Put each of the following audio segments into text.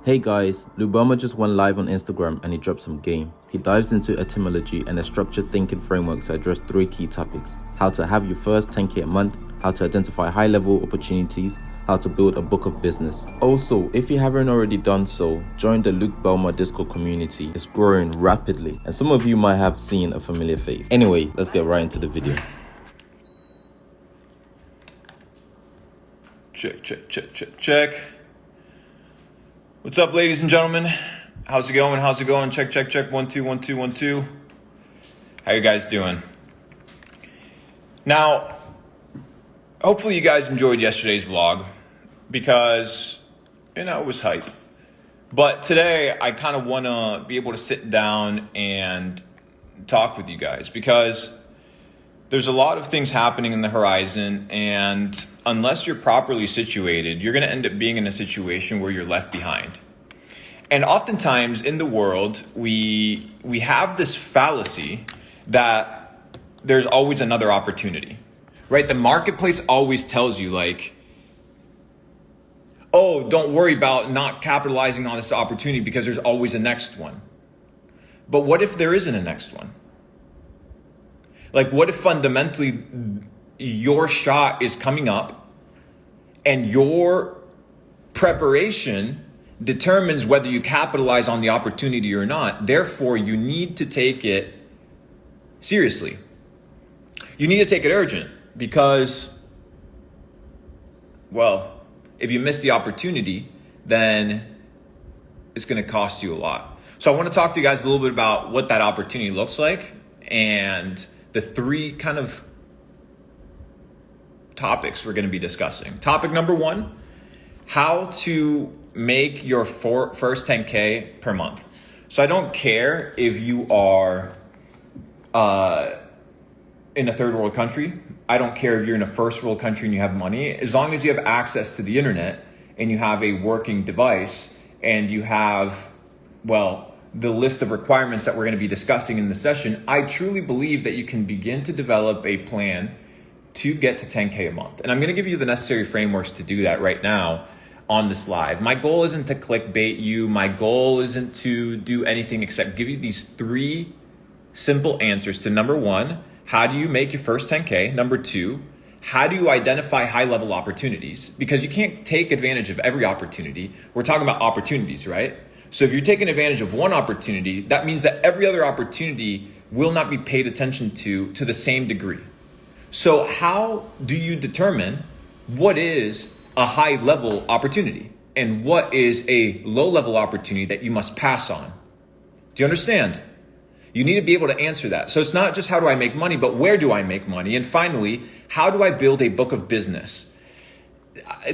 Hey guys, Belmar just went live on Instagram and he dropped some game. He dives into etymology and a structured thinking framework to address 3 key topics: how to have your first 10k a month, how to identify high-level opportunities, how to build a book of business. Also, if you haven't already done so, join the Belmar Discord community. It's growing rapidly and some of you might have seen a familiar face. Anyway, let's get right into the video. Check. What's up, ladies and gentlemen? How's it going? Check. 1 2 1 2 1 2. How you guys doing? Now, hopefully you guys enjoyed yesterday's vlog because, it was hype. But today, I kind of want to be able to sit down and talk with you guys because there's a lot of things happening in the horizon, and unless you're properly situated, you're going to end up being in a situation where you're left behind. And oftentimes in the world, we have this fallacy that there's always another opportunity, right? The marketplace always tells you like, oh, don't worry about not capitalizing on this opportunity because there's always a next one. But what if there isn't a next one? Like, what if fundamentally your shot is coming up and your preparation determines whether you capitalize on the opportunity or not? Therefore, you need to take it seriously. You need to take it urgent because, well, if you miss the opportunity, then it's going to cost you a lot. So I want to talk to you guys a little bit about what that opportunity looks like and the 3 kind of topics we're going to be discussing. Topic number 1, how to make your first 10K per month. So I don't care if you are in a third world country. I don't care if you're in a first world country and you have money. As long as you have access to the internet and you have a working device and you have, well, the list of requirements that we're going to be discussing in the session, I truly believe that you can begin to develop a plan to get to 10K a month. And I'm going to give you the necessary frameworks to do that right now on this live. My goal isn't to clickbait you. My goal isn't to do anything except give you these 3 simple answers to number 1, how do you make your first 10K? Number 2, how do you identify high-level opportunities? Because you can't take advantage of every opportunity. We're talking about opportunities, right? So if you're taking advantage of one opportunity, that means that every other opportunity will not be paid attention to the same degree. So how do you determine what is a high-level opportunity and what is a low-level opportunity that you must pass on? Do you understand? You need to be able to answer that. So it's not just how do I make money, but where do I make money? And finally, how do I build a book of business?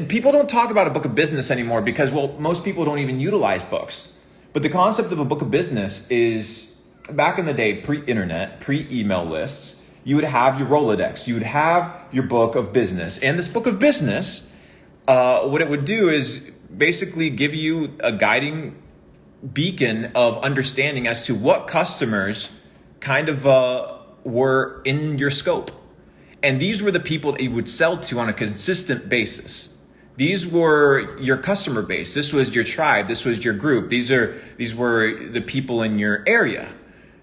People don't talk about a book of business anymore because, well, most people don't even utilize books. But the concept of a book of business is, back in the day, pre-internet, pre-email lists, you would have your Rolodex, you would have your book of business. And this book of business, what it would do is basically give you a guiding beacon of understanding as to what customers kind of were in your scope. And these were the people that you would sell to on a consistent basis. These were your customer base. This was your tribe. This was your group. These were the people in your area.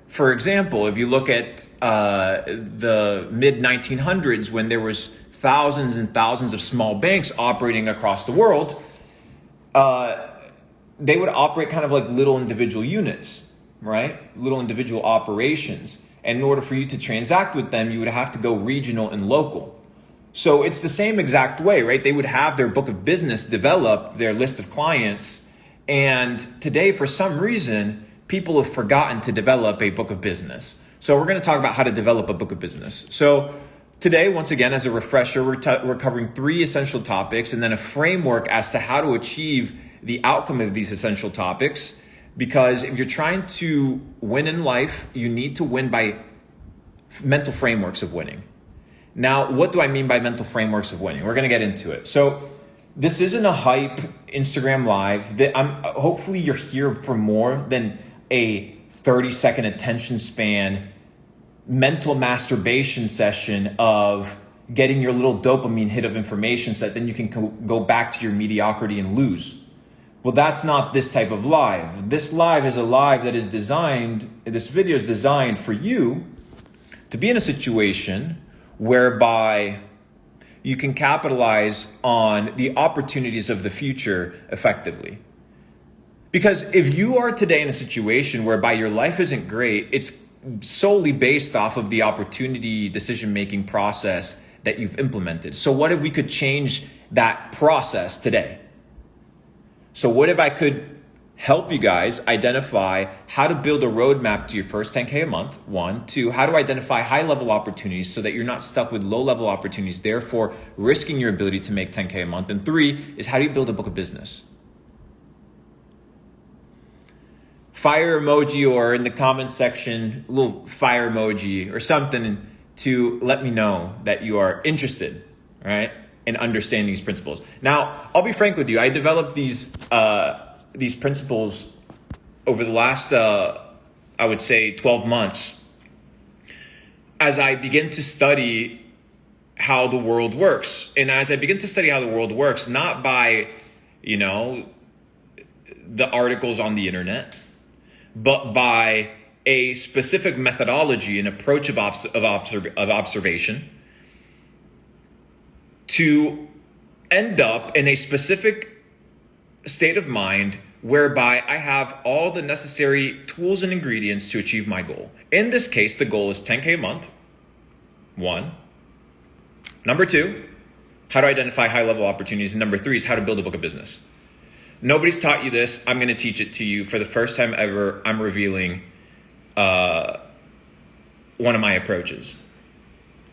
For example, if you look at the mid-1900s when there was thousands and thousands of small banks operating across the world, they would operate kind of like little individual units, right? Little individual operations. And in order for you to transact with them, you would have to go regional and local. So it's the same exact way, right? They would have their book of business develop, their list of clients. And today, for some reason, people have forgotten to develop a book of business. So we're going to talk about how to develop a book of business. So today, once again, as a refresher, we're covering 3 essential topics and then a framework as to how to achieve the outcome of these essential topics. Because if you're trying to win in life, you need to win by mental frameworks of winning. Now, what do I mean by mental frameworks of winning? We're going to get into it. So this isn't a hype Instagram live. Hopefully you're here for more than a 30-second attention span mental masturbation session of getting your little dopamine hit of information so that then you can go back to your mediocrity and lose. Well, that's not this type of live. This live is a live that is designed, this video is designed for you to be in a situation whereby you can capitalize on the opportunities of the future effectively. Because if you are today in a situation whereby your life isn't great, it's solely based off of the opportunity decision-making process that you've implemented. So what if we could change that process today? So what if I could help you guys identify how to build a roadmap to your first 10K a month? 1, 2, how to identify high-level opportunities so that you're not stuck with low-level opportunities, therefore risking your ability to make 10K a month. And 3 is how do you build a book of business? Fire emoji, or in the comments section, a little fire emoji or something to let me know that you are interested, right, in understanding these principles. Now, I'll be frank with you. I developed these principles over the last, I would say, 12 months as I begin to study how the world works. And as I begin to study how the world works, not by, the articles on the internet, but by a specific methodology and approach of observation to end up in a specific state of mind whereby I have all the necessary tools and ingredients to achieve my goal. In this case, the goal is 10K a month, 1. Number 2, how to identify high-level opportunities. And number 3 is how to build a book of business. Nobody's taught you this. I'm going to teach it to you. For the first time ever, I'm revealing one of my approaches.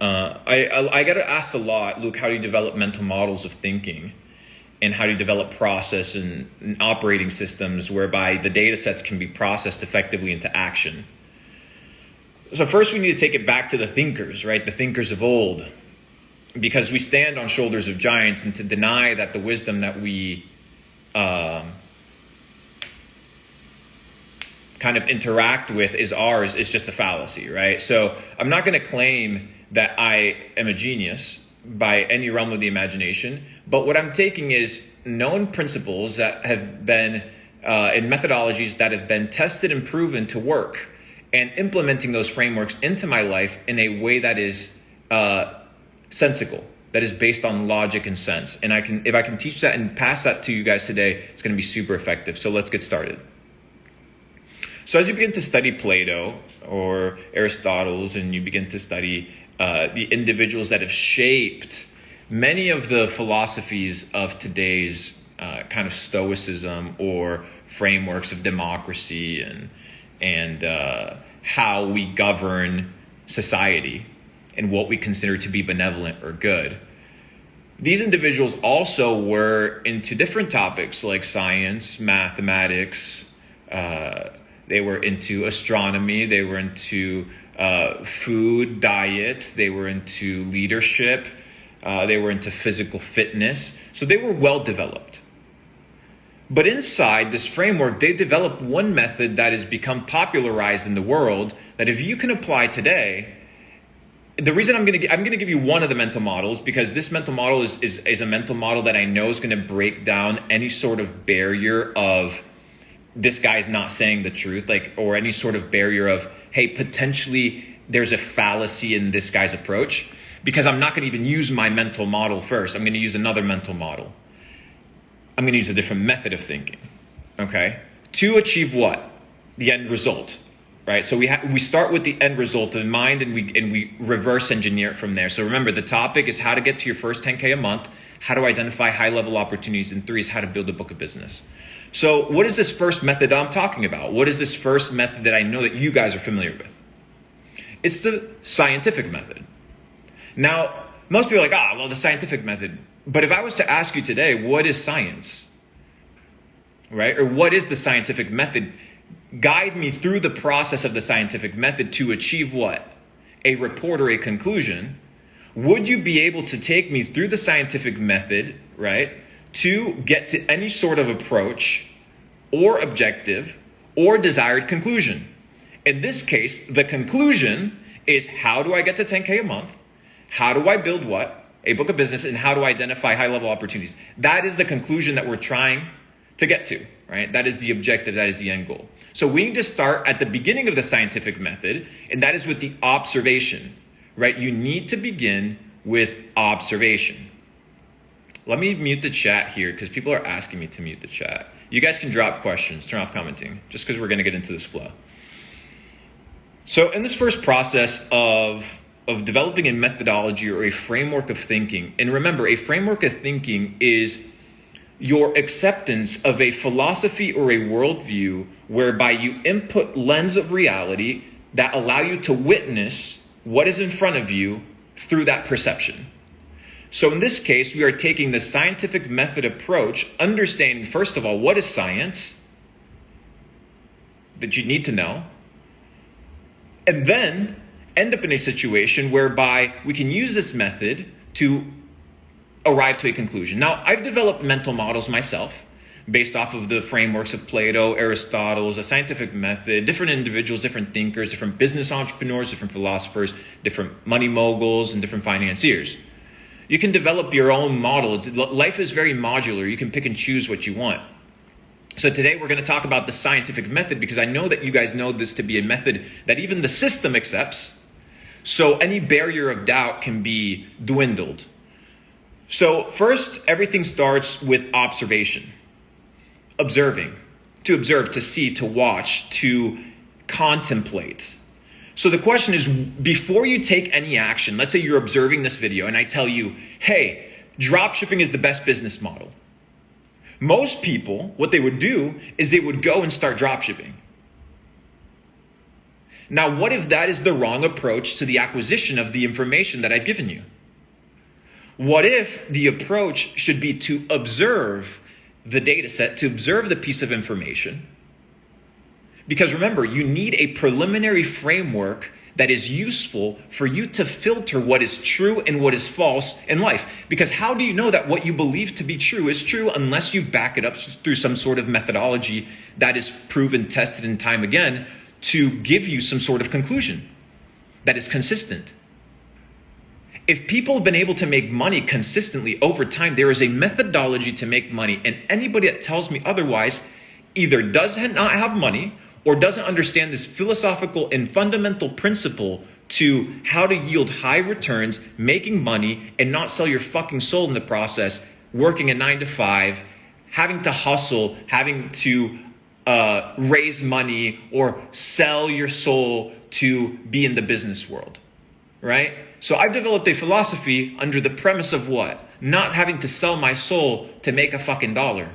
I get asked a lot, Luke, how do you develop mental models of thinking? And how do you develop process and operating systems whereby the data sets can be processed effectively into action? So first we need to take it back to the thinkers, right? The thinkers of old. Because we stand on shoulders of giants, and to deny that the wisdom that we kind of interact with is ours is just a fallacy, right? So I'm not going to claim that I am a genius by any realm of the imagination, but what I'm taking is known principles that have been in methodologies that have been tested and proven to work, and implementing those frameworks into my life in a way that is sensical, that is based on logic and sense. And if I can teach that and pass that to you guys today, it's going to be super effective. So let's get started. So as you begin to study Plato or Aristotle's, and you begin to study the individuals that have shaped many of the philosophies of today's kind of stoicism or frameworks of democracy and how we govern society and what we consider to be benevolent or good. These individuals also were into different topics like science, mathematics. They were into astronomy. They were into food, diet. They were into leadership. They were into physical fitness. So they were well developed. But inside this framework, they developed one method that has become popularized in the world that if you can apply today. The reason I'm going to give you one of the mental models, because this mental model is a mental model that I know is going to break down any sort of barrier of this guy's not saying the truth, or any sort of barrier of, hey, potentially there's a fallacy in this guy's approach, because I'm not going to even use my mental model first. I'm going to use another mental model. I'm going to use a different method of thinking, okay? To achieve what? The end result. Right, so we start with the end result in mind, and we reverse engineer it from there. So remember, the topic is how to get to your first 10K a month, how to identify high-level opportunities, and 3 is how to build a book of business. So what is this first method I'm talking about? What is this first method that I know that you guys are familiar with? It's the scientific method. Now, most people are like, the scientific method. But if I was to ask you today, what is science? Right, or what is the scientific method? Guide me through the process of the scientific method to achieve what? A report or a conclusion. Would you be able to take me through the scientific method, right, to get to any sort of approach or objective or desired conclusion? In this case, the conclusion is, how do I get to 10K a month? How do I build what? A book of business, and how do I identify high-level opportunities? That is the conclusion that we're trying to get to, right? That is the objective, that is the end goal. So we need to start at the beginning of the scientific method, and that is with the observation, right? You need to begin with observation. Let me mute the chat here because people are asking me to mute the chat. You guys can drop questions, turn off commenting, just because we're going to get into this flow. So in this first process of developing a methodology or a framework of thinking, and remember, a framework of thinking is your acceptance of a philosophy or a worldview whereby you input lens of reality that allow you to witness what is in front of you through that perception. So in this case, we are taking the scientific method approach, understanding, first of all, what is science that you need to know, and then end up in a situation whereby we can use this method to arrive to a conclusion. Now, I've developed mental models myself based off of the frameworks of Plato, Aristotle, a scientific method, different individuals, different thinkers, different business entrepreneurs, different philosophers, different money moguls, and different financiers. You can develop your own model. Life is very modular. You can pick and choose what you want. So today we're going to talk about the scientific method because I know that you guys know this to be a method that even the system accepts. So any barrier of doubt can be dwindled. So first, everything starts with observation. Observing. To observe, to see, to watch, to contemplate. So the question is, before you take any action, let's say you're observing this video and I tell you, hey, dropshipping is the best business model. Most people, what they would do is they would go and start dropshipping. Now, what if that is the wrong approach to the acquisition of the information that I've given you? What if the approach should be to observe the data set, to observe the piece of information? Because remember, you need a preliminary framework that is useful for you to filter what is true and what is false in life. Because how do you know that what you believe to be true is true unless you back it up through some sort of methodology that is proven, tested, and time again to give you some sort of conclusion that is consistent? If people have been able to make money consistently over time, there is a methodology to make money, and anybody that tells me otherwise either does not have money or doesn't understand this philosophical and fundamental principle to how to yield high returns, making money, and not sell your fucking soul in the process, working a 9 to 5, having to hustle, having to raise money or sell your soul to be in the business world, right? So I've developed a philosophy under the premise of what? Not having to sell my soul to make a fucking dollar.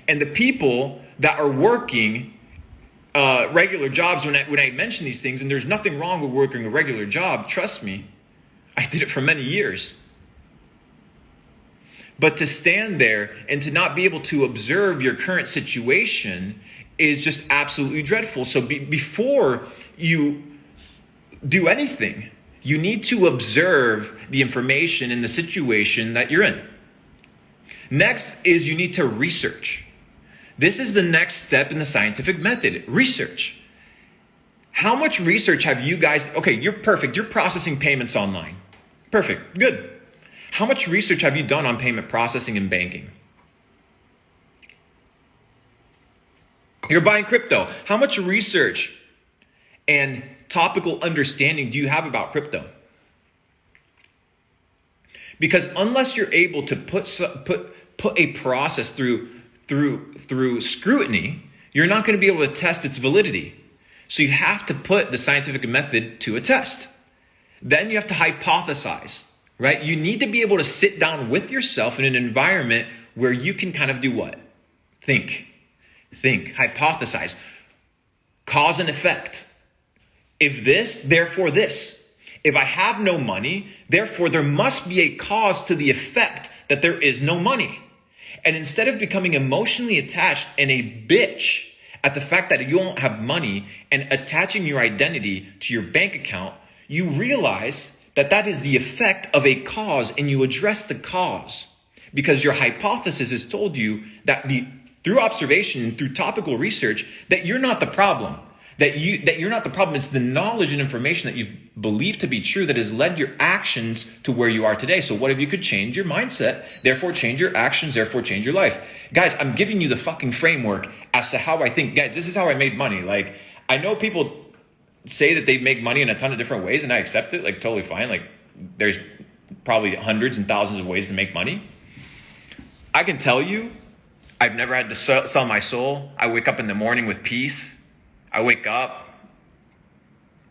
And the people that are working regular jobs, when I mention these things, and there's nothing wrong with working a regular job, trust me, I did it for many years. But to stand there and to not be able to observe your current situation is just absolutely dreadful. So before you do anything, you need to observe the information in the situation that you're in. Next is you need to research. This is the next step in the scientific method, research. How much research have you guys, okay, you're perfect, you're processing payments online. Perfect, good. How much research have you done on payment processing and banking? You're buying crypto. How much research and topical understanding do you have about crypto? Because unless you're able to put a process through scrutiny, you're not going to be able to test its validity. So you have to put the scientific method to a test. Then you have to hypothesize, right? You need to be able to sit down with yourself in an environment where you can kind of do what? Think, hypothesize, cause and effect. If this, therefore this. If I have no money, therefore there must be a cause to the effect that there is no money. And instead of becoming emotionally attached and a bitch at the fact that you don't have money and attaching your identity to your bank account, you realize that that is the effect of a cause and you address the cause. Because your hypothesis has told you that through observation and through topical research that you're not the problem. That you're not the problem. It's the knowledge and information that you believe to be true that has led your actions to where you are today. So what if you could change your mindset, therefore change your actions, therefore change your life? Guys, I'm giving you the fucking framework as to how I think. Guys, this is how I made money. Like, I know people say that they make money in a ton of different ways, and I accept it, like, totally fine. Like, there's probably hundreds and thousands of ways to make money. I can tell you, I've never had to sell my soul. I wake up in the morning with peace. I wake up,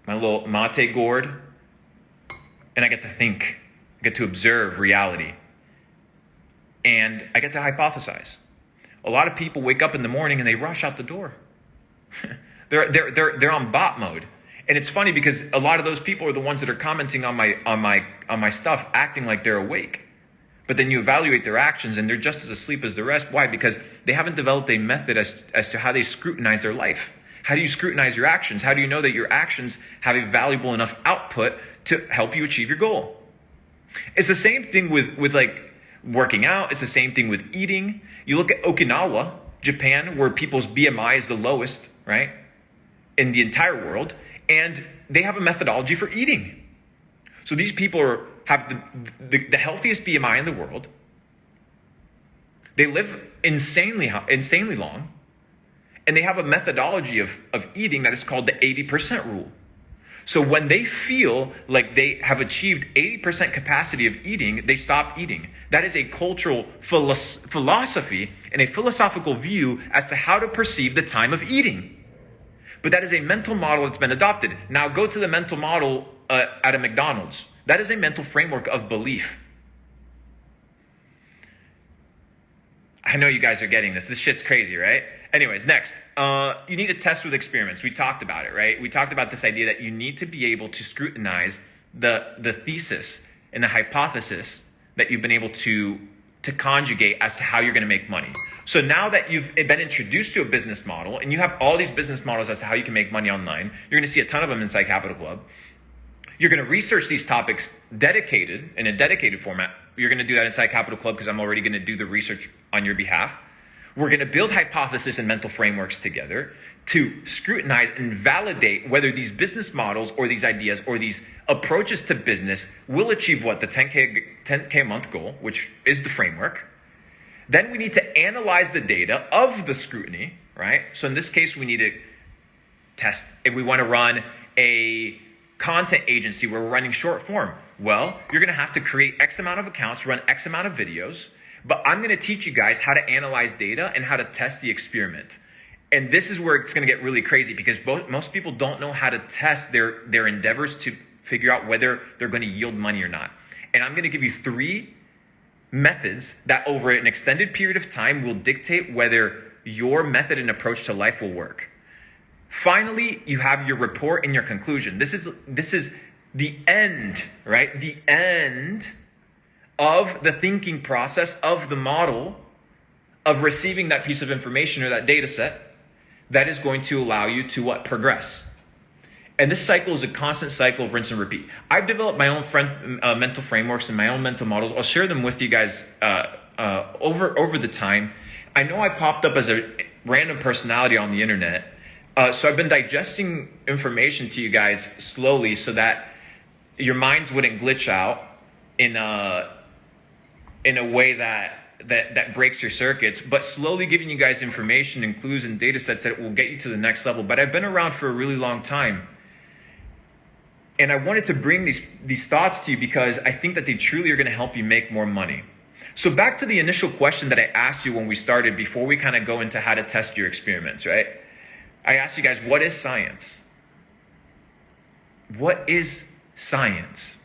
my little mate gourd, and I get to think. I get to observe reality. And I get to hypothesize. A lot of people wake up in the morning and they rush out the door. They're on bot mode. And it's funny because a lot of those people are the ones that are commenting on my stuff, acting like they're awake. But then you evaluate their actions and they're just as asleep as the rest. Why? Because they haven't developed a method as to how they scrutinize their life. How do you scrutinize your actions? How do you know that your actions have a valuable enough output to help you achieve your goal? It's the same thing with like working out. It's the same thing with eating. You look at Okinawa, Japan, where people's BMI is the lowest, right, in the entire world, and they have a methodology for eating. So these people have the healthiest BMI in the world. They live insanely long. And they have a methodology of eating that is called the 80% rule. So when they feel like they have achieved 80% capacity of eating, they stop eating. That is a cultural philosophy and a philosophical view as to how to perceive the time of eating. But that is a mental model that's been adopted. Now go to the mental model at a McDonald's. That is a mental framework of belief. I know you guys are getting this. This shit's crazy, right? Anyways, next, you need to test with experiments. We talked about it, right? We talked about this idea that you need to be able to scrutinize the thesis and the hypothesis that you've been able to conjugate as to how you're going to make money. So now that you've been introduced to a business model and you have all these business models as to how you can make money online, you're going to see a ton of them inside Capital Club. You're going to research these topics in a dedicated format. You're going to do that inside Capital Club because I'm already going to do the research on your behalf. We're going to build hypothesis and mental frameworks together to scrutinize and validate whether these business models or these ideas or these approaches to business will achieve what? The 10K a month goal, which is the framework. Then we need to analyze the data of the scrutiny, right? So in this case, we need to test if we want to run a content agency where we're running short form. Well, you're going to have to create X amount of accounts, run X amount of videos. But I'm going to teach you guys how to analyze data and how to test the experiment. And this is where it's going to get really crazy because most people don't know how to test their endeavors to figure out whether they're going to yield money or not. And I'm going to give you 3 methods that over an extended period of time will dictate whether your method and approach to life will work. Finally, you have your report and your conclusion. This is the end, right? The end of the thinking process of the model of receiving that piece of information or that data set that is going to allow you to what? Progress. And this cycle is a constant cycle of rinse and repeat. I've developed my own mental frameworks and my own mental models. I'll share them with you guys over the time. I know I popped up as a random personality on the internet. So I've been digesting information to you guys slowly so that your minds wouldn't glitch out in a way that breaks your circuits, but slowly giving you guys information and clues and data sets that will get you to the next level. But I've been around for a really long time. And I wanted to bring these thoughts to you because I think that they truly are going to help you make more money. So back to the initial question that I asked you when we started, before we kind of go into how to test your experiments, right? I asked you guys, what is science? What is science?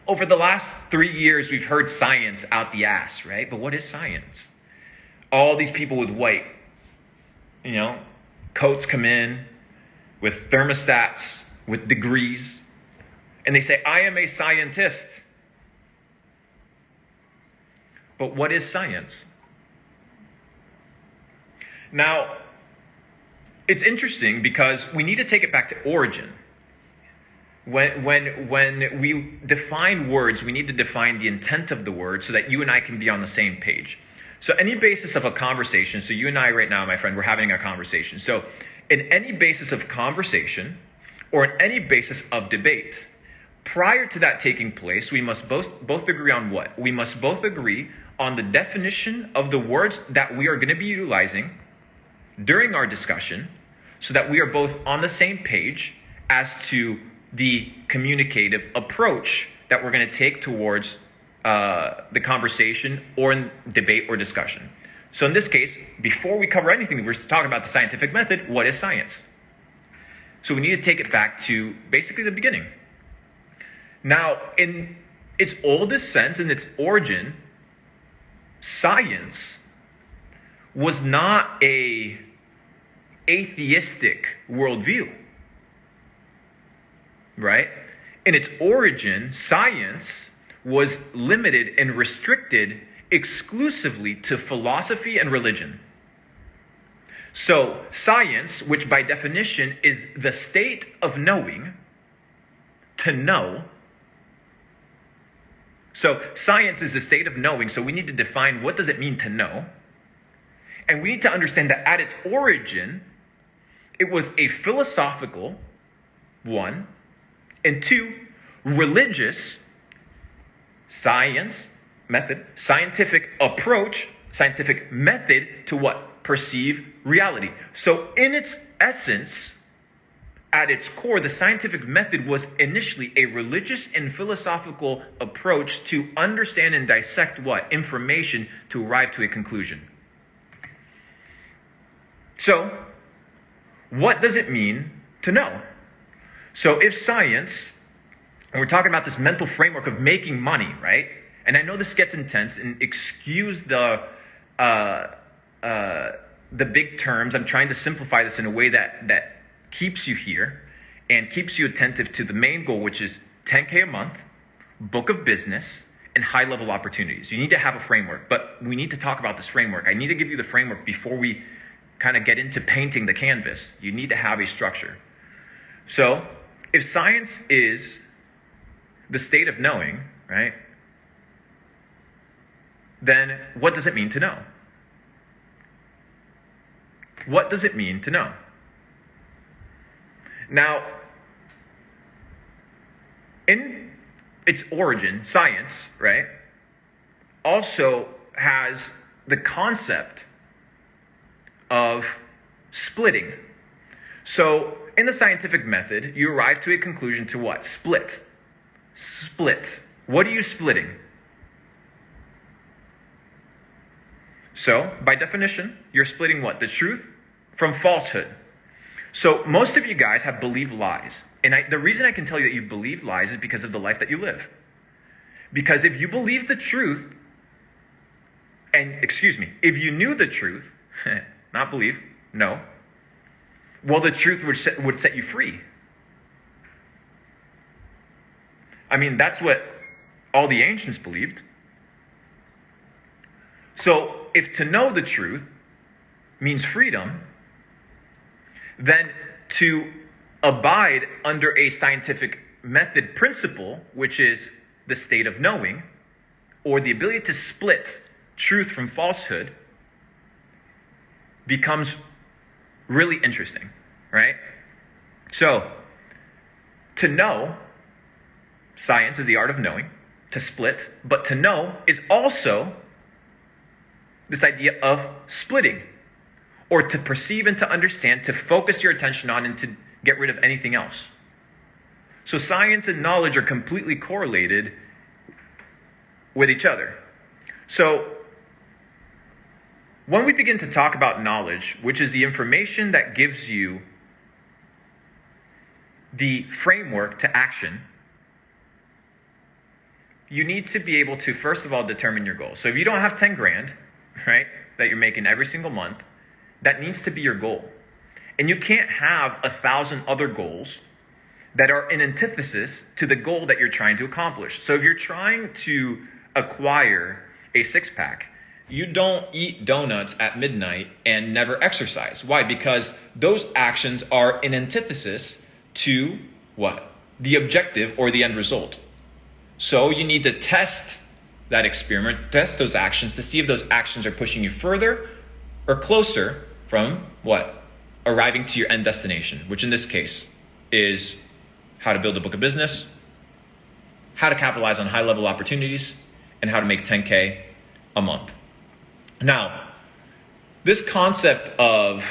Over the last 3 years, we've heard science out the ass, right? But what is science? All these people with white, coats come in with thermostats, with degrees, and they say, I am a scientist. But what is science? Now, it's interesting because we need to take it back to origin. When we define words, we need to define the intent of the word so that you and I can be on the same page. So any basis of a conversation, so you and I right now, my friend, we're having a conversation. So in any basis of conversation or in any basis of debate, prior to that taking place, we must both agree on what? We must both agree on the definition of the words that we are going to be utilizing during our discussion, so that we are both on the same page as to the communicative approach that we're going to take towards the conversation or in debate or discussion. So in this case, before we cover anything, we're talking about the scientific method. What is science? So we need to take it back to basically the beginning. Now, in its oldest sense, in its origin, science was not a atheistic worldview, right? In its origin, science was limited and restricted exclusively to philosophy and religion. So science, which by definition is the state of knowing, to know. So science is the state of knowing, so we need to define what does it mean to know. And we need to understand that at its origin, it was a philosophical, one, and two, religious scientific approach, scientific method to what? Perceive reality. So in its essence, at its core, the scientific method was initially a religious and philosophical approach to understand and dissect what? Information to arrive to a conclusion. So, what does it mean to know? So if science, and we're talking about this mental framework of making money, right? And I know this gets intense, and excuse the big terms. I'm trying to simplify this in a way that keeps you here and keeps you attentive to the main goal, which is 10K a month, book of business, and high-level opportunities. You need to have a framework, but we need to talk about this framework. I need to give you the framework before we kind of get into painting the canvas. You need to have a structure. So if science is the state of knowing, right, then what does it mean to know? What does it mean to know? Now, in its origin, science, right, also has the concept of splitting. So in the scientific method, you arrive to a conclusion to what? Split. Split. What are you splitting? So by definition, you're splitting what? The truth from falsehood. So most of you guys have believed lies. And the reason I can tell you that you believe lies is because of the life that you live. Because if you believe the truth, if you knew the truth, not believe, no, well, the truth would set you free. I mean, that's what all the ancients believed. So if to know the truth means freedom, then to abide under a scientific method principle, which is the state of knowing, or the ability to split truth from falsehood, becomes really interesting, right? So, to know, science is the art of knowing, to split, but to know is also this idea of splitting, or to perceive and to understand, to focus your attention on and to get rid of anything else. So science and knowledge are completely correlated with each other. So when we begin to talk about knowledge, which is the information that gives you the framework to action, you need to be able to, first of all, determine your goal. So if you don't have 10 grand, right, that you're making every single month, that needs to be your goal. And you can't have 1,000 other goals that are in antithesis to the goal that you're trying to accomplish. So if you're trying to acquire a six-pack, you don't eat donuts at midnight and never exercise. Why? Because those actions are in antithesis to what? The objective or the end result. So you need to test that experiment, test those actions to see if those actions are pushing you further or closer from what? arriving to your end destination, which in this case is how to build a book of business, how to capitalize on high-level opportunities, and how to make 10K a month. Now, this concept of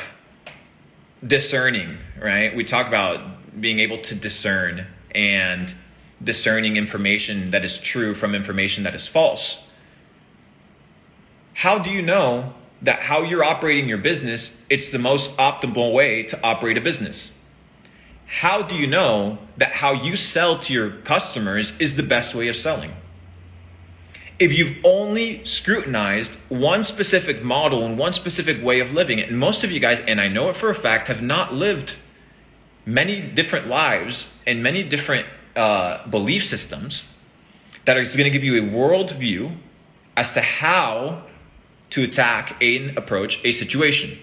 discerning, right? We talk about being able to discern and discerning information that is true from information that is false. How do you know that how you're operating your business, it's the most optimal way to operate a business? How do you know that how you sell to your customers is the best way of selling? If you've only scrutinized one specific model and one specific way of living it, and most of you guys, and I know it for a fact, have not lived many different lives and many different belief systems that are going to give you a worldview as to how to attack and approach a situation.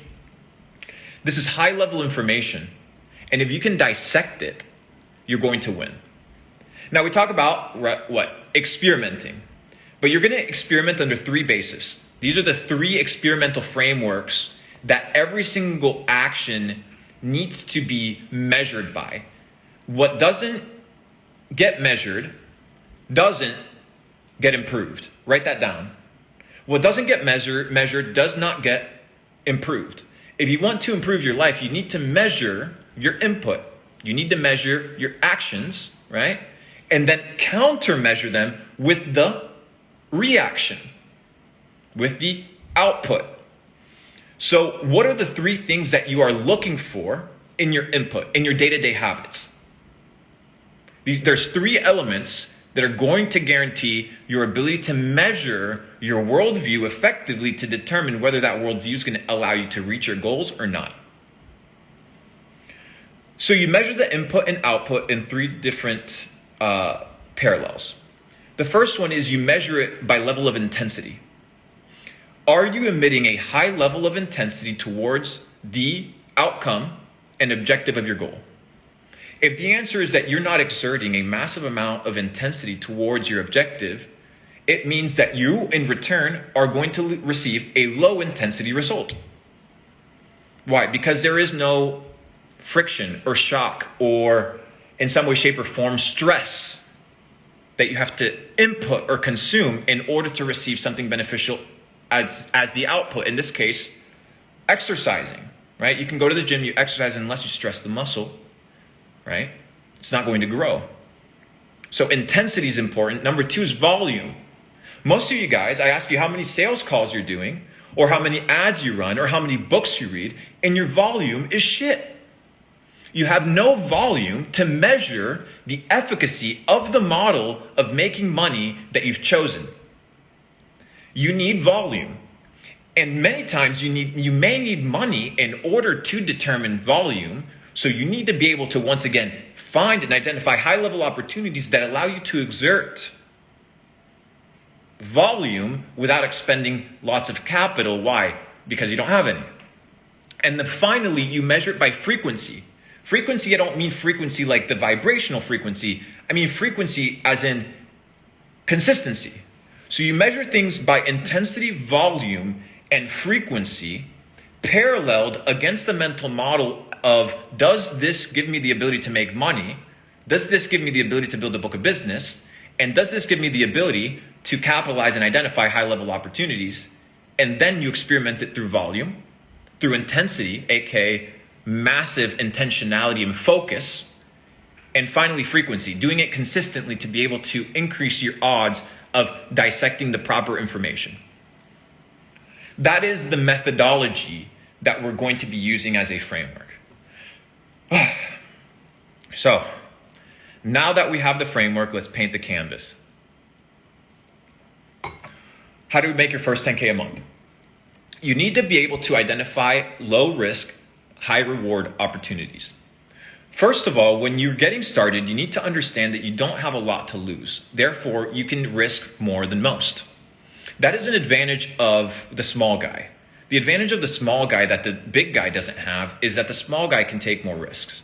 This is high level information, and if you can dissect it, you're going to win. Now we talk about what? Experimenting. But you're going to experiment under three bases. These are the three experimental frameworks that every single action needs to be measured by. What doesn't get measured doesn't get improved. Write that down. What doesn't get measured does not get improved. If you want to improve your life, you need to measure your input. You need to measure your actions, right? And then countermeasure them with the reaction, with the output. So what are the three things that you are looking for in your input, in your day-to-day habits? There's three elements that are going to guarantee your ability to measure your worldview effectively to determine whether that worldview is going to allow you to reach your goals or not. So you measure the input and output in three different parallels. The first one is you measure it by level of intensity. Are you emitting a high level of intensity towards the outcome and objective of your goal? If the answer is that you're not exerting a massive amount of intensity towards your objective, it means that you, in return, are going to receive a low intensity result. Why? Because there is no friction or shock or, in some way, shape, or form, stress that you have to input or consume in order to receive something beneficial as the output. In this case, exercising, right? You can go to the gym, you exercise, unless you stress the muscle, right? It's not going to grow. So intensity is important. Number two is volume. Most of you guys, I ask you how many sales calls you're doing, or how many ads you run, or how many books you read, and your volume is shit. You have no volume to measure the efficacy of the model of making money that you've chosen. You need volume. And many times you may need money in order to determine volume. So you need to be able to, once again, find and identify high-level opportunities that allow you to exert volume without expending lots of capital. Why? Because you don't have any. And then finally, you measure it by frequency. Frequency, I don't mean frequency like the vibrational frequency. I mean frequency as in consistency. So you measure things by intensity, volume, and frequency paralleled against the mental model of, does this give me the ability to make money? Does this give me the ability to build a book of business? And does this give me the ability to capitalize and identify high-level opportunities? And then you experiment it through volume, through intensity, aka massive intentionality and focus, and finally frequency, doing it consistently to be able to increase your odds of dissecting the proper information. That is the methodology that we're going to be using as a framework. So, now that we have the framework, let's paint the canvas. How do we make your first 10K a month? You need to be able to identify low risk, high reward opportunities. First of all, when you're getting started, you need to understand that you don't have a lot to lose. Therefore, you can risk more than most. That is an advantage of the small guy. The advantage of the small guy that the big guy doesn't have is that the small guy can take more risks.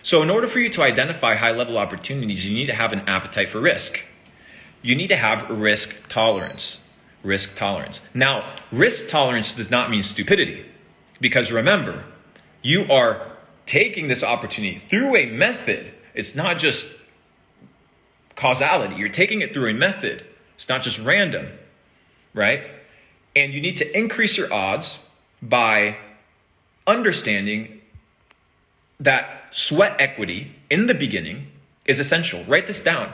So in order for you to identify high-level opportunities, you need to have an appetite for risk. You need to have risk tolerance. Risk tolerance. Now, risk tolerance does not mean stupidity. Because remember, You are taking this opportunity through a method. It's not just causality. You're taking it through a method. It's not just random, right? And you need to increase your odds by understanding that sweat equity in the beginning is essential. Write this down.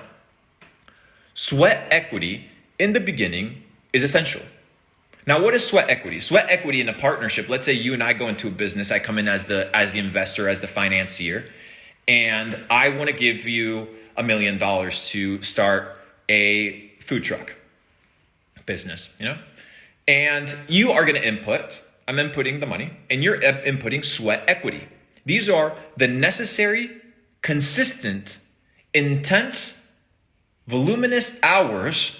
Sweat equity in the beginning is essential. Now, what is sweat equity? Sweat equity in a partnership, let's say you and I go into a business, I come in as the investor, as the financier, and I want to give you $1 million to start a food truck business, and you are going to input, I'm inputting the money, and you're inputting sweat equity. These are the necessary, consistent, intense, voluminous hours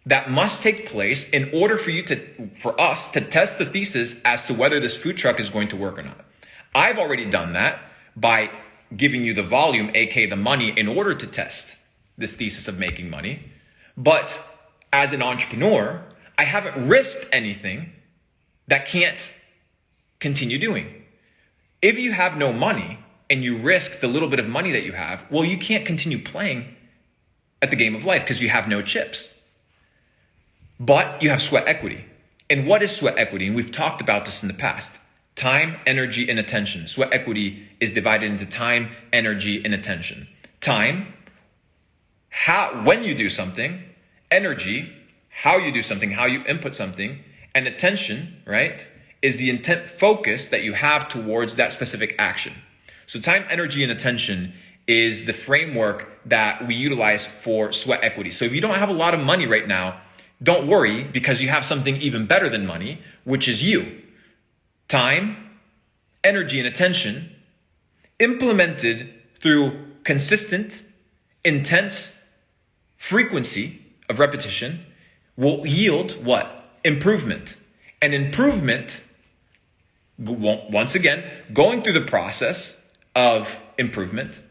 that must take place in order for us to test the thesis as to whether this food truck is going to work or not. I've already done that by giving you the volume, aka the money, in order to test this thesis of making money. But as an entrepreneur, I haven't risked anything that can't continue doing. If you have no money and you risk the little bit of money that you have, well, you can't continue playing at the game of life because you have no chips. But you have sweat equity. And what is sweat equity? And we've talked about this in the past. Time, energy, and attention. Sweat equity is divided into time, energy, and attention. Time, when you do something. Energy, how you do something, how you input something. And attention, right, is the intent focus that you have towards that specific action. So time, energy, and attention is the framework that we utilize for sweat equity. So if you don't have a lot of money right now, don't worry, because you have something even better than money, which is you. Time, energy, and attention implemented through consistent, intense frequency of repetition will yield what? Improvement. And improvement, once again, going through the process of improvement,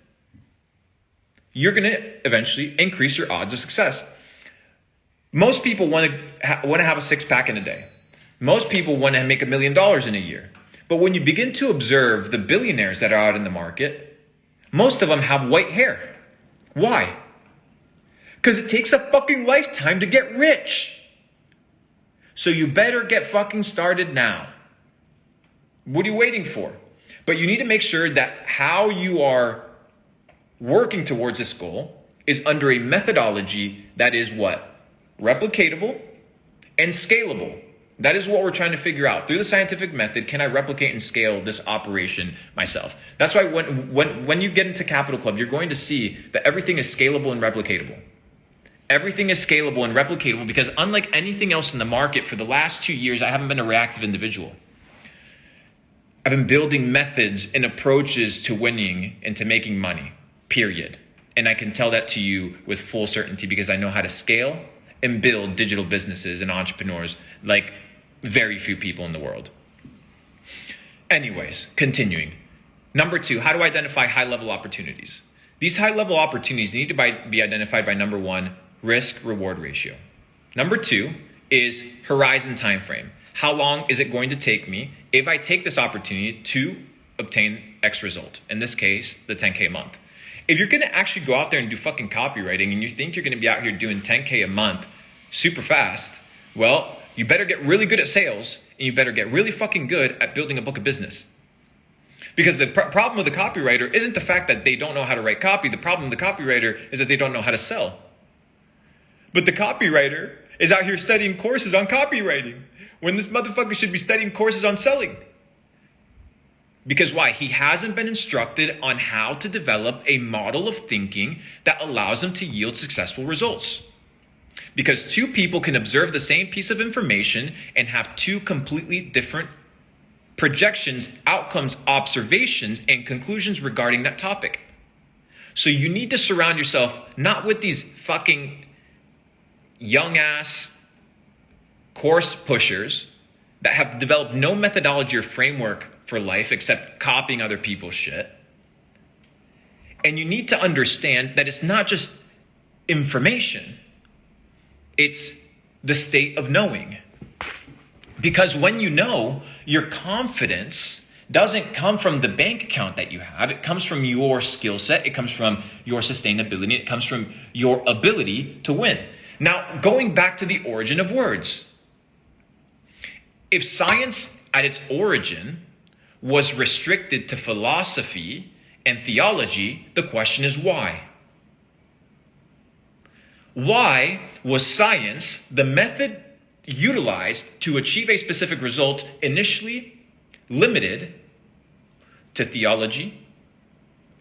you're going to eventually increase your odds of success. Most people want to have a six-pack in a day. Most people want to make $1 million in a year. But when you begin to observe the billionaires that are out in the market, most of them have white hair. Why? Because it takes a fucking lifetime to get rich. So you better get fucking started now. What are you waiting for? But you need to make sure that how you are working towards this goal is under a methodology that is what? Replicatable and scalable. That is what we're trying to figure out. Through the scientific method, can I replicate and scale this operation myself? That's why when you get into Capital Club, you're going to see that everything is scalable and replicatable. Everything is scalable and replicatable because unlike anything else in the market, for the last 2 years, I haven't been a reactive individual. I've been building methods and approaches to winning and to making money, period. And I can tell that to you with full certainty because I know how to scale and build digital businesses and entrepreneurs like very few people in the world. Anyways, continuing. Number 2, how to identify high-level opportunities. These high-level opportunities need to be identified by number 1, risk-reward ratio. Number 2 is horizon time frame. How long is it going to take me if I take this opportunity to obtain X result? In this case, the 10K a month. If you're going to actually go out there and do fucking copywriting and you think you're going to be out here doing 10K a month super fast, well, you better get really good at sales and you better get really fucking good at building a book of business. Because the problem with the copywriter isn't the fact that they don't know how to write copy. The problem with the copywriter is that they don't know how to sell. But the copywriter is out here studying courses on copywriting when this motherfucker should be studying courses on selling. Because why? He hasn't been instructed on how to develop a model of thinking that allows him to yield successful results. Because two people can observe the same piece of information and have two completely different projections, outcomes, observations, and conclusions regarding that topic. So you need to surround yourself not with these fucking young ass course pushers that have developed no methodology or framework for life except copying other people's shit. And you need to understand that it's not just information, it's the state of knowing. Because when you know, your confidence doesn't come from the bank account that you have. It comes from your skill set. It comes from your sustainability. It comes from your ability to win. Now, going back to the origin of words. If science at its origin was restricted to philosophy and theology, the question is why? Why was science, the method utilized to achieve a specific result, initially limited to theology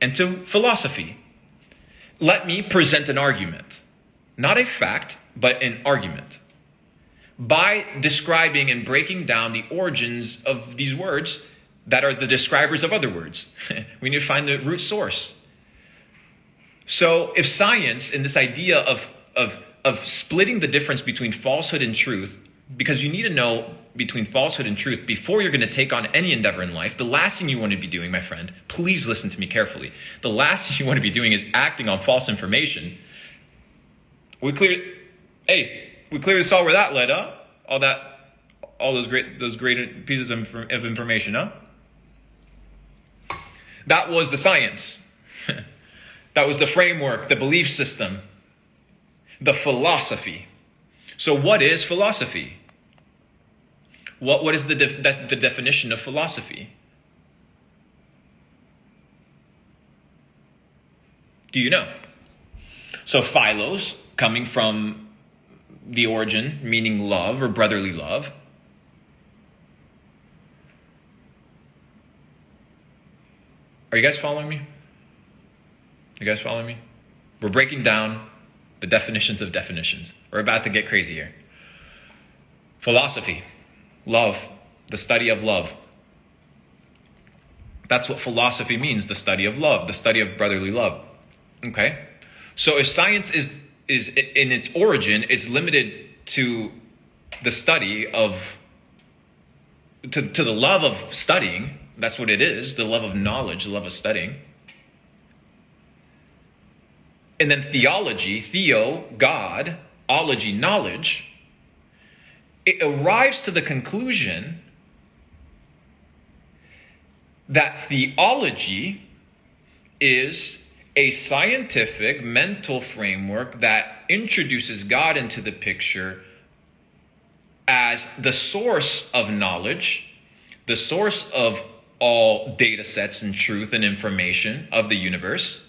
and to philosophy? Let me present an argument. Not a fact, but an argument. By describing and breaking down the origins of these words that are the describers of other words. We need to find the root source. So if science and this idea of splitting the difference between falsehood and truth, because you need to know between falsehood and truth before you're going to take on any endeavor in life, the last thing you want to be doing, my friend, please listen to me carefully. The last thing you want to be doing is acting on false information. We clearly saw where that led, huh? All those great pieces of information, huh? That was the science. That was the framework, the belief system, the philosophy. So what is philosophy? What is the definition of philosophy? Do you know? So philos, coming from the origin, meaning love or brotherly love. Are you guys following me? You guys following me? We're breaking down the definitions of definitions. We're about to get crazy here. Philosophy, love, the study of love. That's what philosophy means, the study of love, the study of brotherly love. Okay? So if science is in its origin is limited to the study of, to the love of studying, that's what it is, the love of knowledge, the love of studying. And then theology, theo, God, ology, knowledge, it arrives to the conclusion that theology is a scientific mental framework that introduces God into the picture as the source of knowledge, the source of all data sets and truth and information of the universe.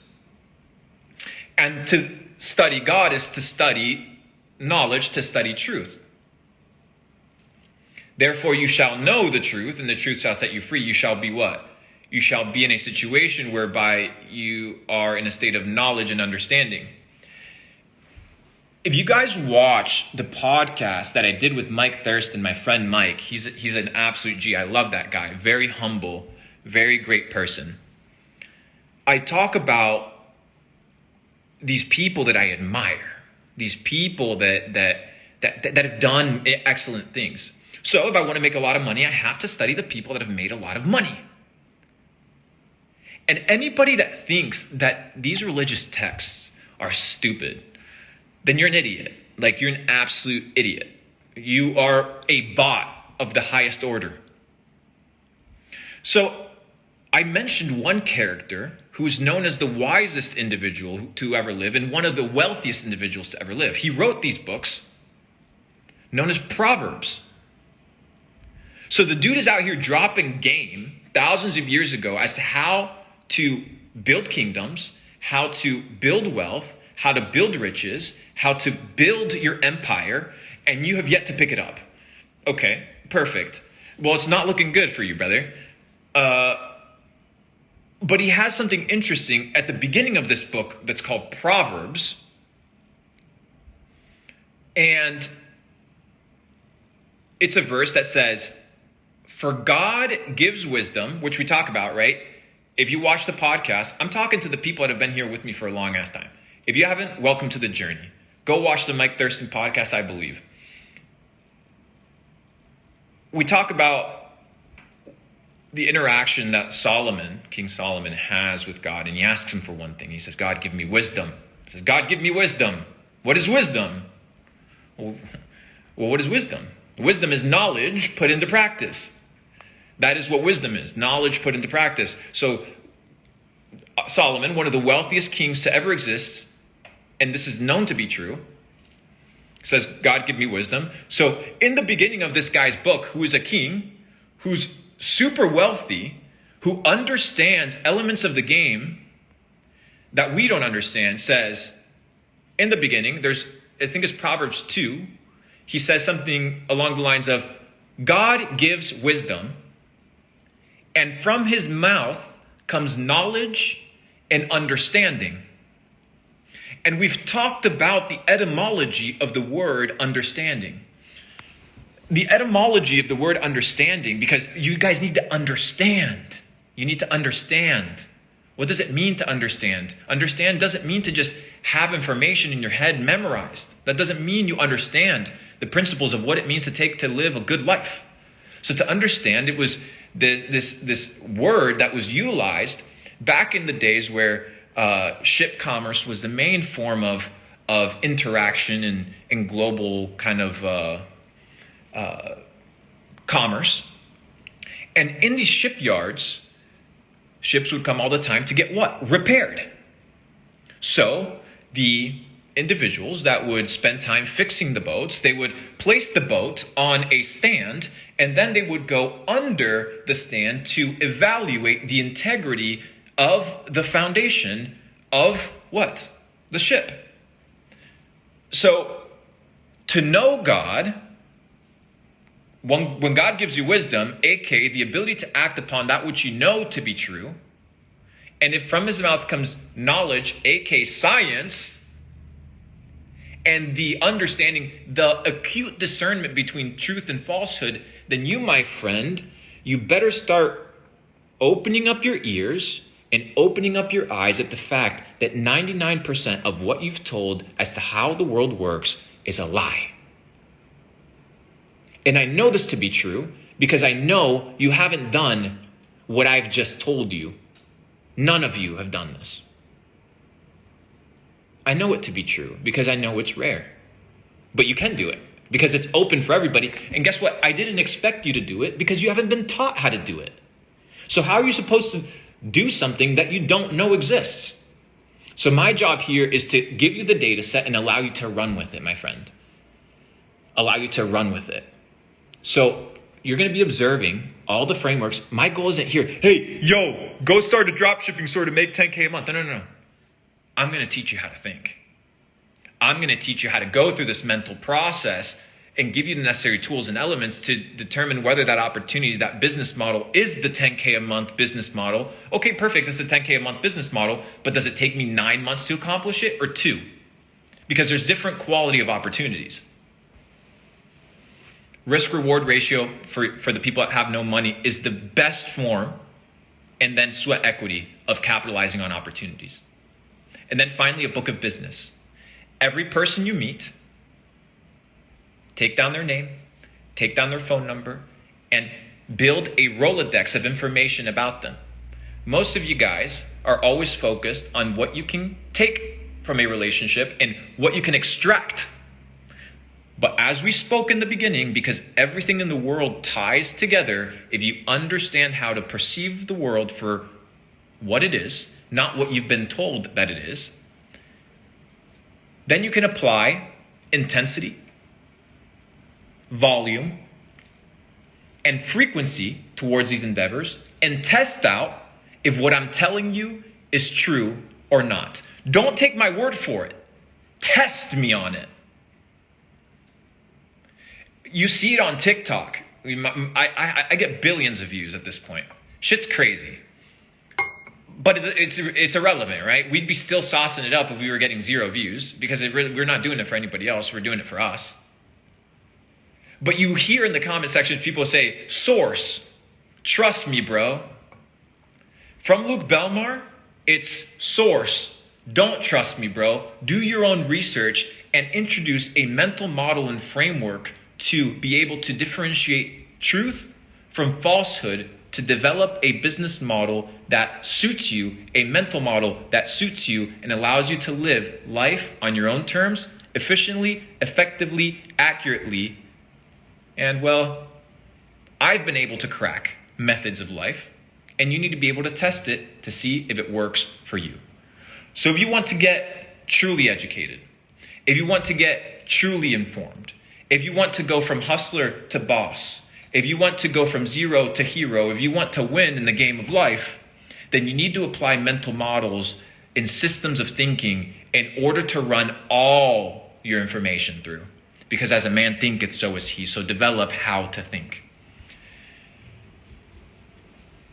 And to study God is to study knowledge, to study truth. Therefore, you shall know the truth, and the truth shall set you free. You shall be what? You shall be in a situation whereby you are in a state of knowledge and understanding. If you guys watch the podcast that I did with Mike Thurston, my friend Mike, he's an absolute G. I love that guy. Very humble, very great person. I talk about these people that I admire, these people that have done excellent things. So if I want to make a lot of money, I have to study the people that have made a lot of money. And anybody that thinks that these religious texts are stupid, then you're an idiot. Like, you're an absolute idiot. You are a bot of the highest order. So I mentioned one character who is known as the wisest individual to ever live and one of the wealthiest individuals to ever live. He wrote these books known as Proverbs. So the dude is out here dropping game thousands of years ago as to how to build kingdoms, how to build wealth, how to build riches, how to build your empire, and you have yet to pick it up. Okay, perfect. Well, it's not looking good for you, brother. But he has something interesting at the beginning of this book that's called Proverbs. And it's a verse that says, "For God gives wisdom," which we talk about, right? If you watch the podcast, I'm talking to the people that have been here with me for a long ass time. If you haven't, welcome to the journey. Go watch the Mike Thurston podcast, I believe. We talk about the interaction that King Solomon has with God, and he asks him for one thing. He says, "God, give me wisdom." He says, "God, give me wisdom." What is wisdom? Well, what is wisdom? Wisdom is knowledge put into practice. That is what wisdom is, knowledge put into practice. So Solomon, one of the wealthiest kings to ever exist, and this is known to be true, says, God, give me wisdom. So in the beginning of this guy's book, who is a king, who's super wealthy, who understands elements of the game that we don't understand, says, in the beginning, I think it's Proverbs 2, he says something along the lines of, God gives wisdom, and from his mouth comes knowledge and understanding. And we've talked about the etymology of the word understanding. The etymology of the word understanding, because you guys need to understand. You need to understand. What does it mean to understand? Understand doesn't mean to just have information in your head memorized. That doesn't mean you understand the principles of what it means to live a good life. So to understand, it was this word that was utilized back in the days where ship commerce was the main form of interaction and global kind of commerce. And in these shipyards, ships would come all the time to get what? Repaired. So the individuals that would spend time fixing the boats, they would place the boat on a stand, and then they would go under the stand to evaluate the integrity of the foundation of what? The ship. So to know God, when God gives you wisdom, aka the ability to act upon that which you know to be true, and if from his mouth comes knowledge, aka science, and the understanding, the acute discernment between truth and falsehood, then you, my friend, you better start opening up your ears and opening up your eyes at the fact that 99% of what you've told as to how the world works is a lie. And I know this to be true because I know you haven't done what I've just told you. None of you have done this. I know it to be true because I know it's rare. But you can do it because it's open for everybody. And guess what? I didn't expect you to do it because you haven't been taught how to do it. So how are you supposed to do something that you don't know exists? So my job here is to give you the data set and allow you to run with it, my friend. Allow you to run with it. So you're going to be observing all the frameworks. My goal isn't here, hey, yo, go start a drop shipping store to make 10K a month. No. I'm going to teach you how to think. I'm going to teach you how to go through this mental process and give you the necessary tools and elements to determine whether that opportunity, that business model is the 10K a month business model. Okay, perfect. It's the 10K a month business model, but does it take me 9 months to accomplish it or 2? Because there's different quality of opportunities. Risk-reward ratio for the people that have no money is the best form, and then sweat equity of capitalizing on opportunities. And then finally, a book of business. Every person you meet, take down their name, take down their phone number, and build a Rolodex of information about them. Most of you guys are always focused on what you can take from a relationship and what you can extract. But as we spoke in the beginning, because everything in the world ties together, if you understand how to perceive the world for what it is, not what you've been told that it is, then you can apply intensity, volume, and frequency towards these endeavors and test out if what I'm telling you is true or not. Don't take my word for it. Test me on it. You see it on TikTok. I get billions of views at this point. Shit's crazy. But it's irrelevant, right? We'd be still saucing it up if we were getting 0 views because we're not doing it for anybody else. We're doing it for us. But you hear in the comment section people say, source, trust me, bro. From Luke Belmar, it's source, don't trust me, bro. Do your own research and introduce a mental model and framework to be able to differentiate truth from falsehood, to develop a business model that suits you, a mental model that suits you and allows you to live life on your own terms, efficiently, effectively, accurately. And well, I've been able to crack methods of life, and you need to be able to test it to see if it works for you. So if you want to get truly educated, if you want to get truly informed, if you want to go from hustler to boss, if you want to go from zero to hero, if you want to win in the game of life, then you need to apply mental models and systems of thinking in order to run all your information through. Because as a man thinketh, so is he. So develop how to think.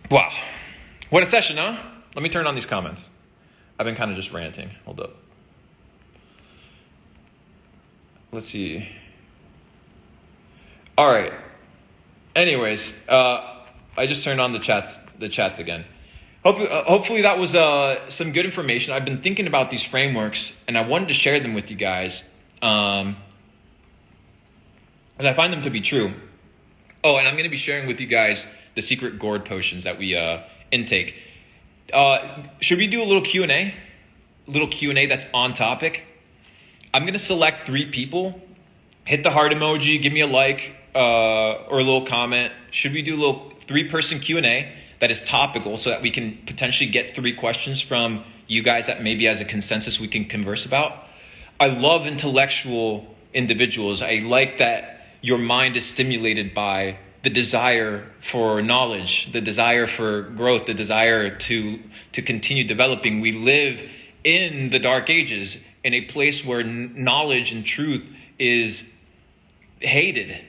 Wow. What a session, huh? Let me turn on these comments. I've been kind of just ranting. Hold up. Let's see. All right. Anyways, I just turned on the chats again. Hopefully that was some good information. I've been thinking about these frameworks, and I wanted to share them with you guys. And I find them to be true. Oh, and I'm going to be sharing with you guys the secret gourd potions that we intake. Should we do a little Q&A? A little Q&A that's on topic? I'm going to select 3 people. Hit the heart emoji, give me a like or a little comment. Should we do a little 3-person Q&A that is topical so that we can potentially get 3 questions from you guys that maybe as a consensus we can converse about? I love intellectual individuals. I like that your mind is stimulated by the desire for knowledge, the desire for growth, the desire to continue developing. We live in the dark ages, in a place where knowledge and truth is hated.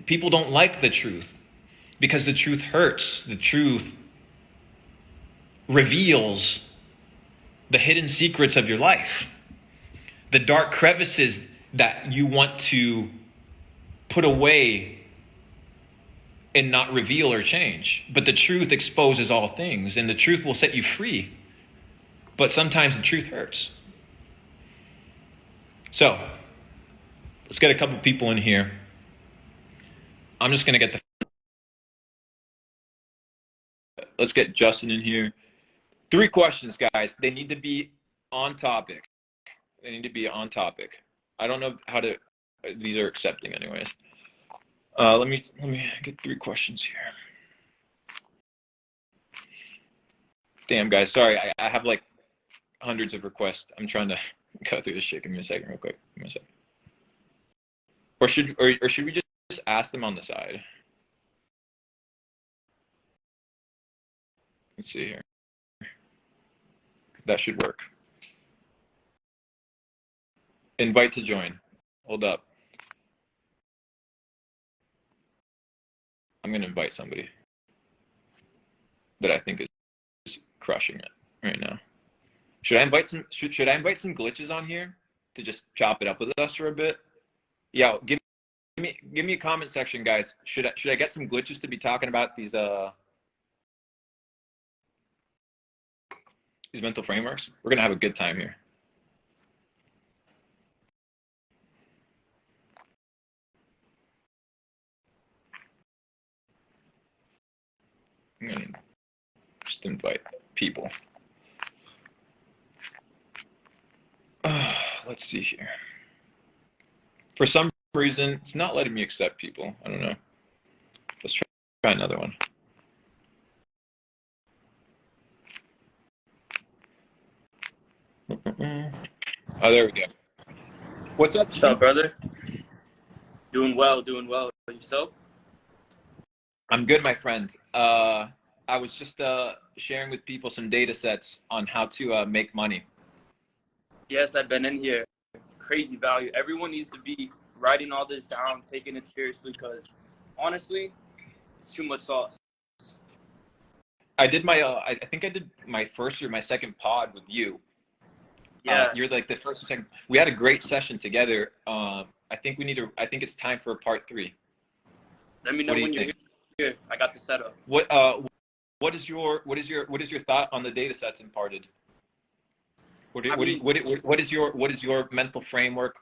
People don't like the truth because the truth hurts. The truth reveals the hidden secrets of your life, the dark crevices that you want to put away and not reveal or change. But the truth exposes all things, and the truth will set you free. But sometimes the truth hurts. So, let's get a couple people in here. I'm just going to get let's get Justin in here. 3 questions, guys. They need to be on topic. I don't know how to, these are accepting anyways. Let me get 3 questions here. Damn, guys, sorry. I have like hundreds of requests. I'm trying to go through this shit. Give me a second real quick. Give me a second. Or should we just ask them on the side? Let's see here. That should work. Invite to join. Hold up. I'm gonna invite somebody that I think is crushing it right now. Should I invite some glitches on here to just chop it up with us for a bit? Yeah, give me a comment section, guys. Should I get some glitches to be talking about these mental frameworks? We're gonna have a good time here. I'm gonna just invite people. Let's see here. For some reason, it's not letting me accept people. I don't know. Let's try another one. Oh, there we go. What's up? What's up, brother? Doing well. Yourself? I'm good, my friend. I was just sharing with people some data sets on how to make money. Yes, I've been in here. Crazy value. Everyone needs to be writing all this down, taking it seriously, because honestly, it's too much sauce. I did my, I think I did my first or my second pod with you. Yeah. You're like the first or second. We had a great session together. I think it's time for a part 3. Let me know when you're here. I got the setup. What is your thought on the data sets imparted? What is your mental framework?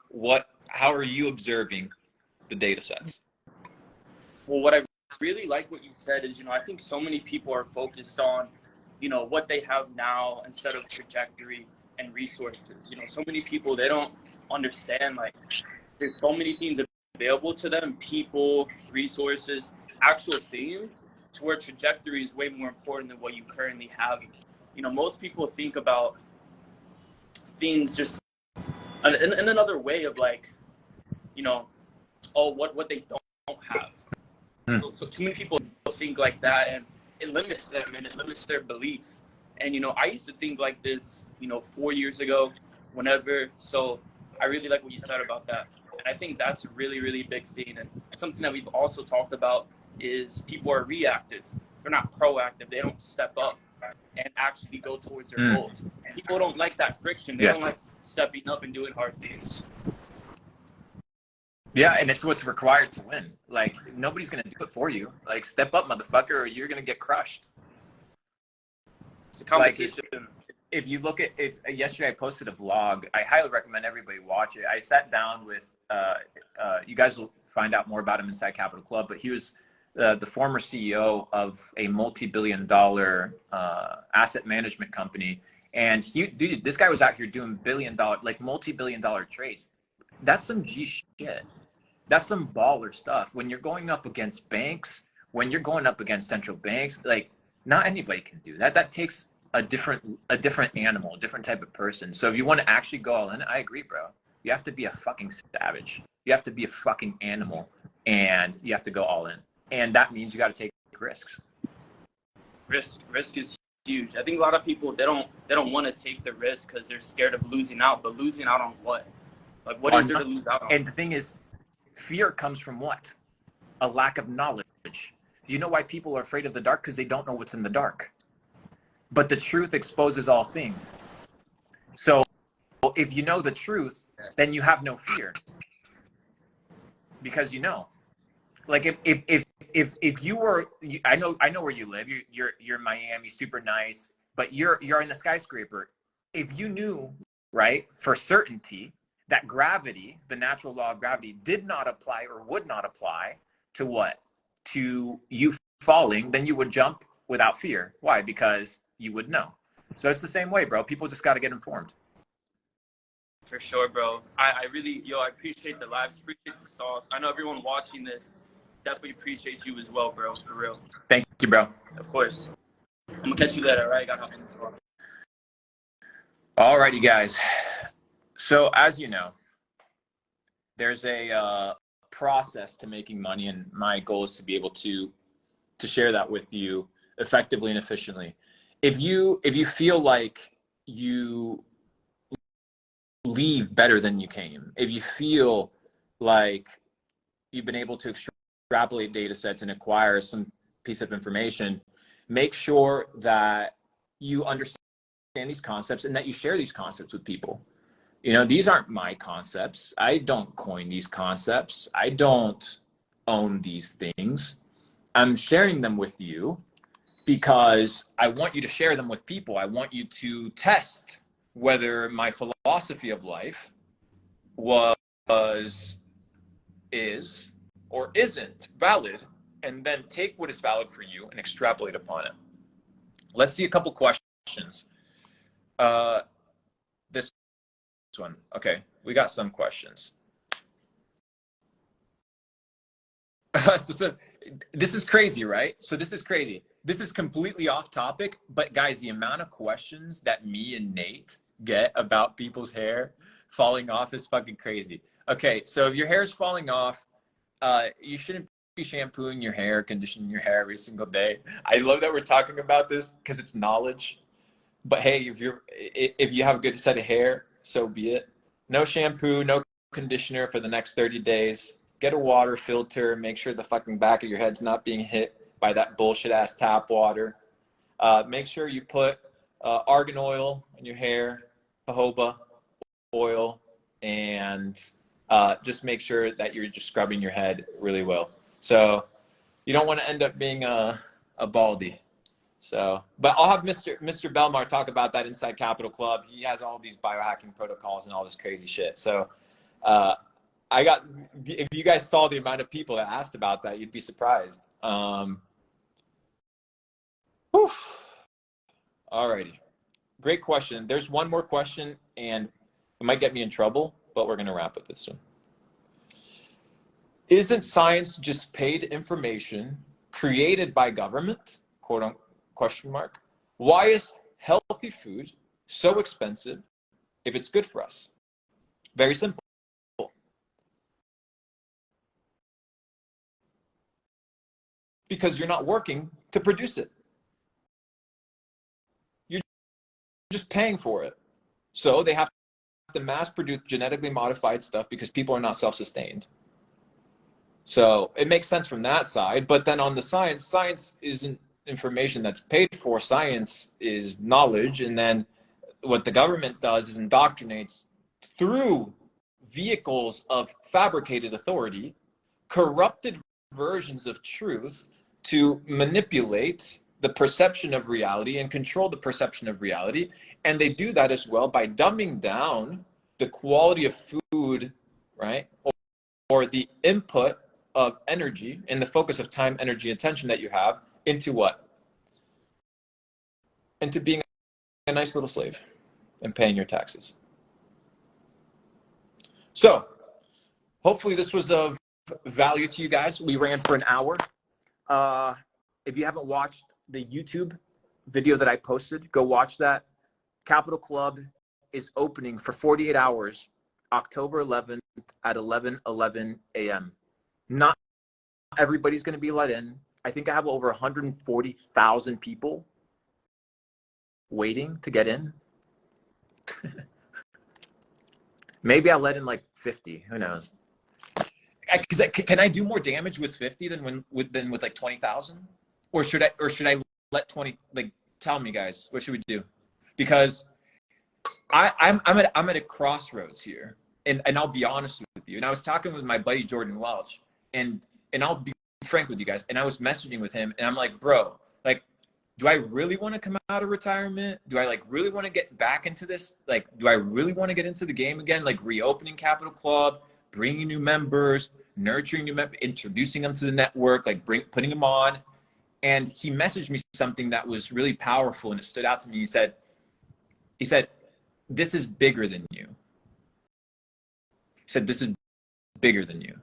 How are you observing the data sets? Well, what I really like what you said is, I think so many people are focused on, what they have now instead of trajectory and resources. So many people, they don't understand, like, there's so many things available to them, people, resources, actual things, to where trajectory is way more important than what you currently have. You know, most people think about things just in another way of like, you know, oh, what they don't have. So too many people think like that, and it limits them and it limits their belief. And, you know, I used to think like this, you know, 4 years ago, whenever. So I really like what you said about that. And I think that's a really, really big thing. And something that we've also talked about is people are reactive. They're not proactive. They don't step up and actually go towards their goals. People don't like that friction. They don't like stepping up and doing hard things. Yeah, and it's what's required to win. Like, nobody's going to do it for you. Like, step up, motherfucker, or you're going to get crushed. It's a competition. Like, if you look at, yesterday I posted a vlog. I highly recommend everybody watch it. I sat down with, you guys will find out more about him inside Capital Club, but he was the former CEO of a multi-billion-dollar asset management company. And dude, this guy was out here doing billion-dollar, like multi-billion-dollar trades. That's some G shit. That's some baller stuff. When you're going up against banks, when you're going up against central banks, like, not anybody can do that. That takes a different animal, a different type of person. So if you want to actually go all in, I agree, bro. You have to be a fucking savage. You have to be a fucking animal, and you have to go all in. And that means you got to take risks. Risk is huge. I think a lot of people, they don't want to take the risk because they're scared of losing out. But losing out on what? Like, what is there to lose out on? And the thing is, fear comes from what? A lack of knowledge. Do you know why people are afraid of the dark? Because they don't know what's in the dark. But the truth exposes all things. So if you know the truth, then you have no fear. Because you know. Like if you were, I know where you live. You're in Miami, super nice, but you're in a skyscraper. If you knew, right, for certainty that gravity, the natural law of gravity, did not apply or would not apply to what? To you falling, then you would jump without fear. Why? Because you would know. So it's the same way, bro. People just got to get informed. For sure, bro. I really, I appreciate the lives, appreciate the sauce. I know everyone watching this definitely appreciates you as well, bro. For real. Thank you, bro. Of course. I'm gonna catch you later, all right? I gotta hop in this call. All righty, guys. So as you know, there's a process to making money, and my goal is to be able to share that with you effectively and efficiently. If you feel like you leave better than you came, if you feel like you've been able to extrapolate data sets and acquire some piece of information, make sure that you understand these concepts and that you share these concepts with people. You know, these aren't my concepts. I don't coin these concepts. I don't own these things. I'm sharing them with you because I want you to share them with people. I want you to test whether my philosophy of life is, or isn't valid, and then take what is valid for you and extrapolate upon it. Let's see a couple questions. This one. Okay, we got some questions. So this is crazy, right? So this is crazy. This is completely off topic, but guys, the amount of questions that me and Nate get about people's hair falling off is fucking crazy. Okay, so if your hair is falling off, you shouldn't be shampooing your hair, conditioning your hair every single day. I love that we're talking about this because it's knowledge. But hey, if you have a good set of hair, so be it. No shampoo, no conditioner for the next 30 days. Get a water filter. Make sure the fucking back of your head's not being hit by that bullshit ass tap water. Make sure you put argan oil in your hair, jojoba oil, and just make sure that you're just scrubbing your head really well. So you don't want to end up being a baldy. So, but I'll have Mr. Belmar talk about that inside Capital Club. He has all these biohacking protocols and all this crazy shit. So, if you guys saw the amount of people that asked about that, you'd be surprised. Alrighty. Great question. There's one more question, and it might get me in trouble, but we're going to wrap with this one. Isn't science just paid information created by government, quote unquote, question mark. Why is healthy food so expensive if it's good for us? Very simple. Because you're not working to produce it. You're just paying for it. So they have to mass produce genetically modified stuff because people are not self-sustained. So it makes sense from that side. But then on the science isn't information that's paid for. Science is knowledge. And then what the government does is indoctrinates through vehicles of fabricated authority, corrupted versions of truth to manipulate the perception of reality and control the perception of reality. And they do that as well by dumbing down the quality of food, right? Or the input of energy and the focus of time, energy, attention that you have into what? Into being a nice little slave and paying your taxes. So hopefully this was of value to you guys. We ran for an hour. If you haven't watched the YouTube video that I posted, go watch that. Capital Club is opening for 48 hours, October 11th at 11:11 a.m. Not everybody's going to be let in. I think I have over 140,000 people waiting to get in. Maybe I'll let in like 50. Who knows? Can I do more damage with 50 than with like 20,000? Or should I let 20? Like, tell me, guys, what should we do? Because I'm at a crossroads here, and I'll be honest with you. And I was talking with my buddy Jordan Welch, and I'll be frank with you guys. And I was messaging with him, and I'm like, bro, like, do I really want to come out of retirement? Do I like really want to get back into this? Like, do I really want to get into the game again? Like reopening Capital Club, bringing new members, nurturing new members, introducing them to the network, like putting them on. And he messaged me something that was really powerful, and it stood out to me. He said, this is bigger than you. He said, this is bigger than you.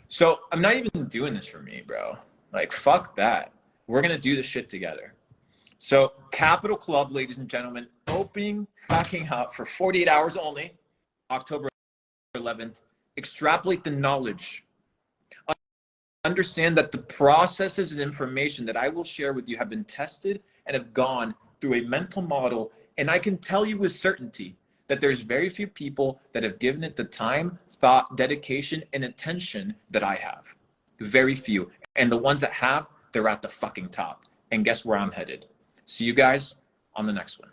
So I'm not even doing this for me, bro. Like, fuck that. We're going to do this shit together. So Capital Club, ladies and gentlemen, opening fucking up for 48 hours only, October 11th. Extrapolate the knowledge. Understand that the processes and information that I will share with you have been tested and have gone through a mental model. And I can tell you with certainty that there's very few people that have given it the time, thought, dedication, and attention that I have. Very few. And the ones that have, they're at the fucking top. And guess where I'm headed? See you guys on the next one.